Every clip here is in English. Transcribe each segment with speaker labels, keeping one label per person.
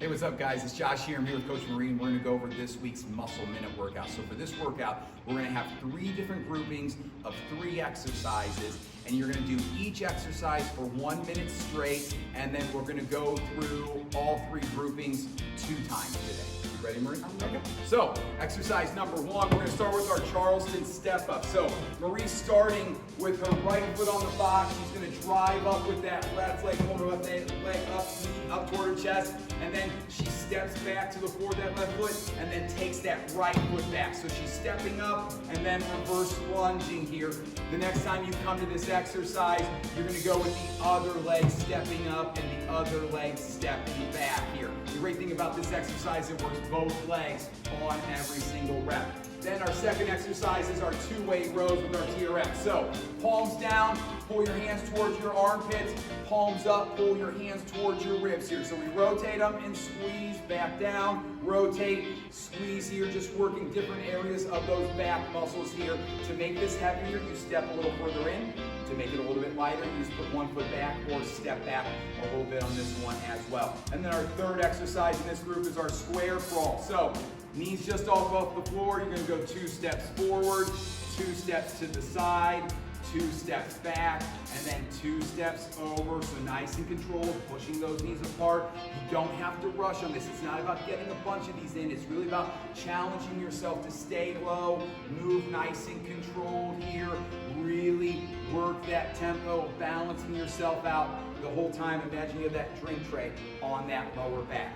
Speaker 1: Hey, what's up guys? It's Josh here. I'm here with Coach Marine. We're gonna go over this week's Muscle Minute workout. So for this workout, we're gonna have 3 different groupings of 3 exercises, and you're gonna do each exercise for 1 minute straight, and then we're gonna go through all 3 groupings 2 times today. You ready, Marie? Okay. So, exercise number 1, we're gonna start with our Charleston step up. So, Marie's starting with her right foot on the box. She's gonna drive up with that left leg, pull her left leg up, knee up toward her chest, and then she steps back to the floor with that left foot, and then takes that right foot back. So she's stepping up and then reverse lunging here. The next time you come to this exercise, you're gonna go with the other leg stepping up and the other leg stepping back here. The great thing about this exercise, it works both legs on every single rep. Then our second exercise is our 2-weight rows with our TRX. So palms down, pull your hands towards your armpits, palms up, pull your hands towards your ribs here. So we rotate them and squeeze, back down, rotate, squeeze here, just working different areas of those back muscles here. To make this heavier, you step a little further in. To make it a little bit lighter, you just put 1 foot back or step back a little bit on this one as well. And then our third exercise in this group is our square crawl. So knees just off the floor, you're gonna go 2 steps forward, 2 steps to the side, 2 steps back, and then 2 steps over. So nice and controlled, pushing those knees apart. You don't have to rush on this. It's not about getting a bunch of these in. It's really about challenging yourself to stay low, move nice and controlled here, really work that tempo, balancing yourself out the whole time. Imagine you have that drink tray on that lower back.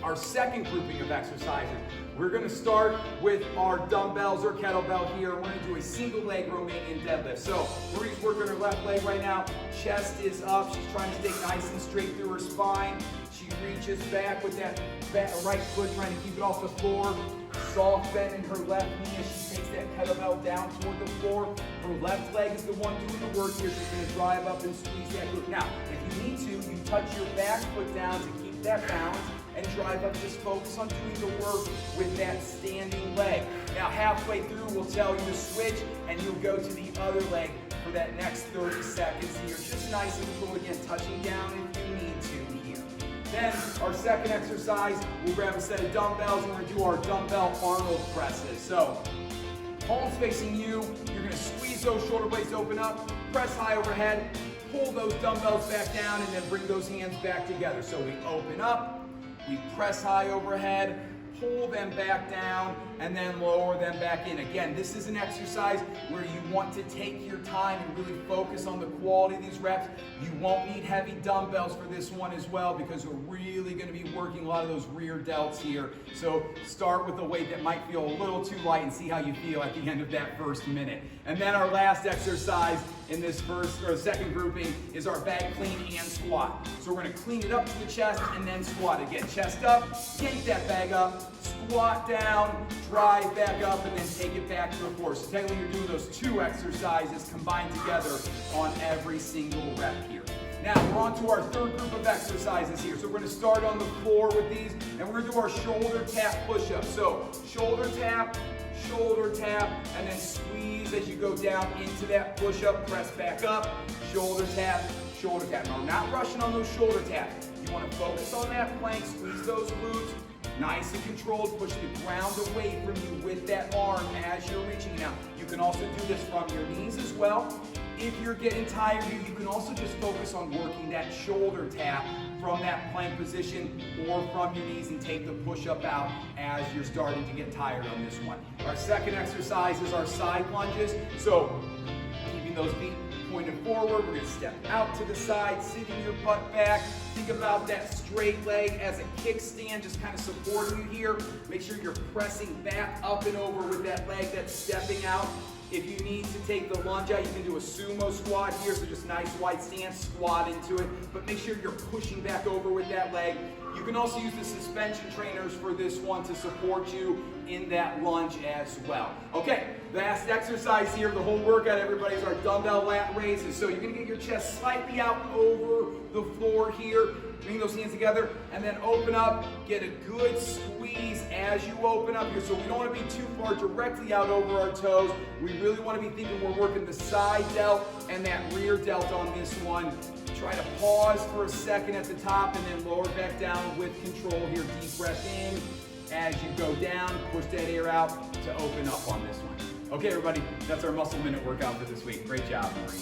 Speaker 1: Our second grouping of exercises, we're going to start with our dumbbells or kettlebell here. We're going to do a single leg Romanian deadlift. So Marie's working her left leg right now. Chest is up. She's trying to stay nice and straight through her spine. She reaches back with that right foot, trying to keep it off the floor. Soft bend in her left knee as she takes that kettlebell down toward the floor. Her left leg is the one doing the work here. She's going to drive up and squeeze that glute. Now, if you need to, you touch your back foot down to keep that balance and drive up. Just focus on doing the work with that standing leg. Now, halfway through, we'll tell you to switch, and you'll go to the other leg for that next 30 seconds here. Just nice and controlled, again, touching down if you need to here. Then our second exercise, we'll grab a set of dumbbells and we're gonna do our dumbbell Arnold presses. So palms facing you, you're gonna squeeze those shoulder blades open up, press high overhead, pull those dumbbells back down, and then bring those hands back together. So we open up, we press high overhead, pull them back down, and then lower them back in. Again, this is an exercise where you want to take your time and really focus on the quality of these reps. You won't need heavy dumbbells for this one as well, because we're really going to be working a lot of those rear delts here. So start with a weight that might feel a little too light and see how you feel at the end of that first minute. And then our last exercise in this second grouping is our bag clean and squat. So we're going to clean it up to the chest and then squat. Again, chest up, yank that bag up, squat down, drive back up, and then take it back to the floor. So technically you're doing those 2 exercises combined together on every single rep here. Now we're on to our third group of exercises here. So we're going to start on the floor with these, and we're going to do our shoulder tap push-ups. So shoulder tap, and then squeeze as you go down into that push-up, press back up, shoulder tap, shoulder tap. Now we're not rushing on those shoulder taps. You want to focus on that plank, squeeze those glutes, nice and controlled, push the ground away from you with that arm as you're reaching. Now, you can also do this from your knees as well. If you're getting tired here, you can also just focus on working that shoulder tap from that plank position or from your knees and take the push-up out as you're starting to get tired on this one. Our second exercise is our side lunges. So, keeping those feet pointed forward, we're going to step out to the side, sitting your butt back. Think about that straight leg as a kickstand, just kind of supporting you here. Make sure you're pressing back up and over with that leg that's stepping out. If you need to take the lunge out, you can do a sumo squat here, so just nice wide stance, squat into it, but make sure you're pushing back over with that leg. You can also use the suspension trainers for this one to support you in that lunge as well. Okay, last exercise here, the whole workout, everybody, is our dumbbell lat raises. So you're gonna get your chest slightly out over the floor here, bring those hands together, and then open up, get a good squeeze as you open up here. So we don't wanna be too far directly out over our toes. We really wanna be thinking we're working the side delt and that rear delt on this one. Try to pause for a second at the top and then lower back down with control here. Deep breath in. As you go down, push that air out to open up on this one. Okay, everybody, that's our muscle minute workout for this week. Great job, Marie.